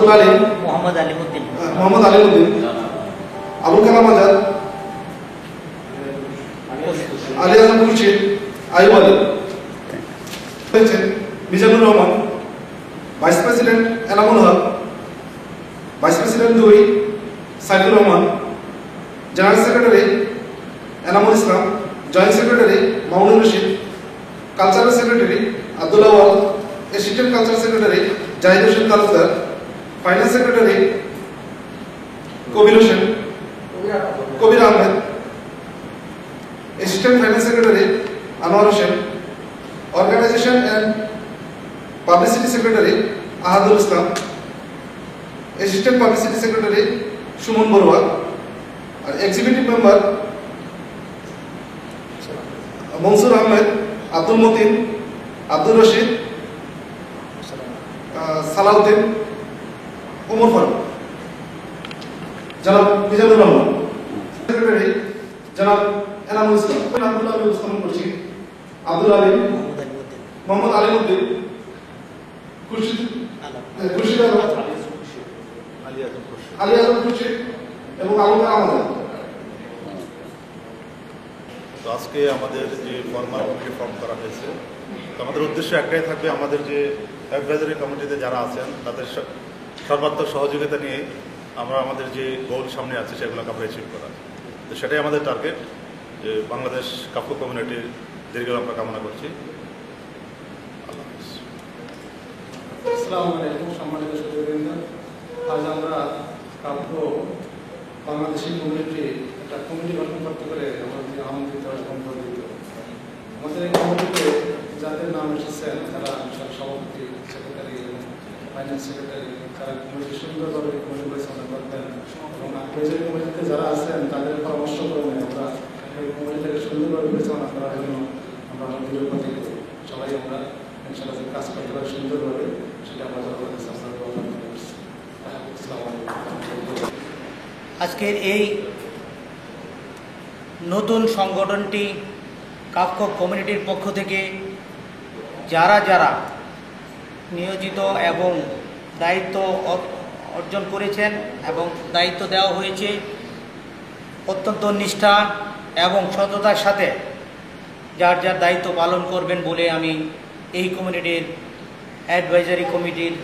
Abdul Alim, Mohammad Alimuddin, Abul Kalam Azad, Ali Azam Khurshid, Ayub Ali. Mizanur Rahman, vice president Enamul Haque, vice president 2 Saifur Rahman, general secretary Enamul Islam, joint secretary Mamunur Rashid, cultural secretary Abdullah Wal, assistant cultural secretary Zahid Hossain Talukdar, finance secretary Kabir Ahmed, assistant finance secretary Anwar Hossain, organisation and publicity secretary Ahadul Islam, assistant publicity secretary Suman Barua, আর executive member Mansur Ahmed, Abdul Matin, Abdur Rashid, Salauddin, Omar Faruk, জনাব Mizanur Rahman, secretary জনাব এনামুল ইসলাম, আব্দুল্লাহ আলী উসমান করছি, আব্দুল আলিম, মোহাম্মদ আলিমউদ্দিন, খুরশিদ আলম, আলী আজম খুরশিদ এবং আবুল কালাম আজাদ। তো আজকে আমাদের যে formal committee form করা হয়েছে, তো আমাদের উদ্দেশ্য একটাই থাকবে, আমাদের যে অ্যাডভাইজারি কমিটিতে যারা আছেন তাদের সর্বাত্মক সহযোগিতা নিয়ে আমরা আমাদের যে গোল সামনে আছে সেগুলোকে আমরা অ্যাচিভ করা। তো সেটাই আমাদের টার্গেট, যে বাংলাদেশ কাব্য কমিউনিটির দীর্ঘ আমরা কামনা করছি। আল্লাহ হাফেজ। আসসালামু আলাইকুম সম্মানিত সুধীবৃন্দ, আজ আমরা কাব্য বাংলাদেশি কমিউনিটি একটা কমিটি গঠন করতে করে আমাদের আমন্ত্রিত এবং গর্বিত। আমাদের এই কমিটিতে যাদের নাম এসেছেন তারা সভাপতি, সেক্রেটারি এবং ফাইন্যান্স সেক্রেটারি, তারা কমিটি সুন্দরভাবে কমিটি পরিচালনা করবেন এবং অ্যাডভাইজারি কমিটিতে যারা আছেন তাদের পরামর্শ ক্রমে আমরা এই কমিটিটাকে সুন্দরভাবে পরিচালনা করার জন্য আমরা আমাদের প্রতি সবাই আমরা ইনশাআল্লাহ কাজ করতে পারি সুন্দরভাবে, সেটা আমরা আজকের এই নতুন সংগঠনটি কাব্য কমিউনিটির পক্ষ থেকে যারা যারা নিয়োজিত এবং দায়িত্ব অর্জন করেছেন এবং দায়িত্ব দেওয়া হয়েছে, অত্যন্ত নিষ্ঠা এবং সততার সাথে যার যার দায়িত্ব পালন করবেন বলে আমি এই কমিউনিটির অ্যাডভাইজারি কমিটির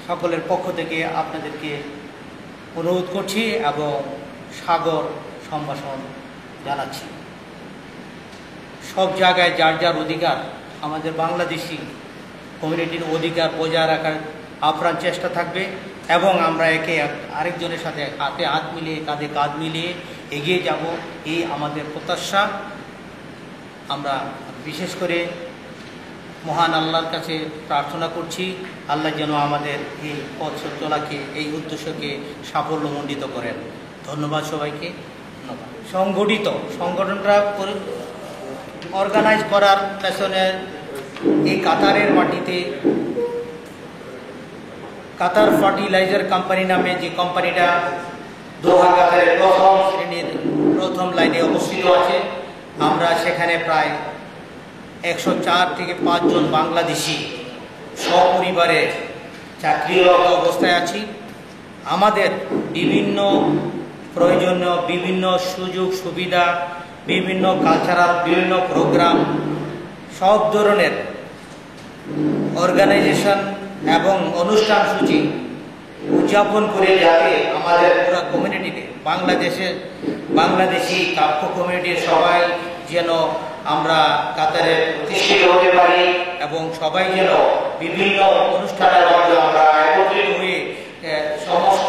সকলের পক্ষ থেকে আপনাদেরকে অনুরোধ করছি এবং সাগর সম্ভাষণ জানাচ্ছি। সব জায়গায় যার যার অধিকার, আমাদের বাংলাদেশি কমিউনিটির অধিকার বজায় রাখার আপ্রাণ চেষ্টা থাকবে এবং আমরা একে আরেকজনের সাথে হাতে হাত মিলিয়ে কাঁধে কাঁধ মিলিয়ে এগিয়ে যাব, এই আমাদের প্রত্যাশা। আমরা বিশেষ করে মহান আল্লাহর কাছে প্রার্থনা করছি, আল্লাহ যেন আমাদের এই পথ চলাকে, এই উদ্দেশ্যকে সাফল্যমণ্ডিত করেন। ধন্যবাদ সবাইকে। সংগঠনটা অর্গানাইজ করার পেছনে এই কাতারের মাটিতে কাতার ফার্টিলাইজার কোম্পানি নামে যে কোম্পানিটা দোহা কাতারের প্রথম শ্রেণীর প্রথম লাইনে অবস্থিত আছে, আমরা সেখানে প্রায় 104 থেকে 5 জন বাংলাদেশি সপরিবারে চাকরিরত অবস্থায় আছি। আমাদের বিভিন্ন প্রয়োজনীয় বিভিন্ন সুযোগ সুবিধা, বিভিন্ন কালচারাল বিভিন্ন প্রোগ্রাম, সব ধরনের অর্গানাইজেশন এবং অনুষ্ঠান সূচি উদযাপন করে যাতে আমাদের পুরো কমিউনিটিতে বাংলাদেশি কাব্য কমিউনিটির সবাই যেন আমরা কাতারে প্রতিষ্ঠিত হতে পারি এবং সবাই যেন বিভিন্ন অনুষ্ঠানের মধ্যে আমরা একত্রিত হয়ে সমস্ত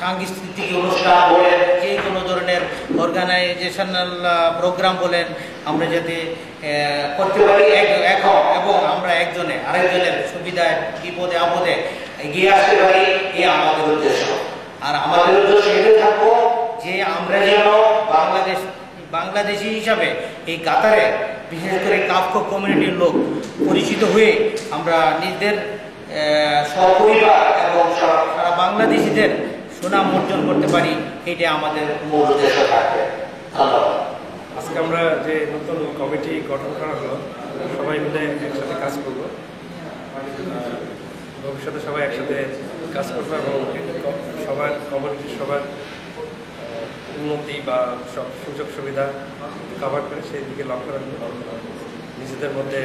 সাংস্কৃতিক অনুষ্ঠান বলেন, যে কোনো ধরনের অর্গানাইজেশনাল প্রোগ্রাম বলেন, আমরা যাতে করতে পারি এবং আমরা একজনে আরেকজনের সুবিধায় বিপদে আপদে এগিয়ে আসতে পারি, এই আমাদের উদ্দেশ্য। আর আমাদের উদ্দেশ্য এটাই থাকবো যে আমরা যেন বাংলাদেশি হিসাবে এই কাতারে বিশেষ করে কাব্য কমিউনিটির লোক পরিচিত হয়ে আমরা নিজেদের সপরিবার এবং সারা বাংলাদেশিদের সুনাম অর্জন করতে পারি, এটা আমাদের মূল উদ্দেশ্য থাকবে। আজকে আমরা যে নতুন কমিটি গঠন করা হলো, সবাই মিলে একসাথে কাজ করব। ভবিষ্যতে সবাই একসাথে কাজ করবো এবং সবার কমিউনিটির সবার উন্নতি বা সব সুযোগ সুবিধা কভার করে সেই দিকে লক্ষ্য রাখবো। নিজেদের মধ্যে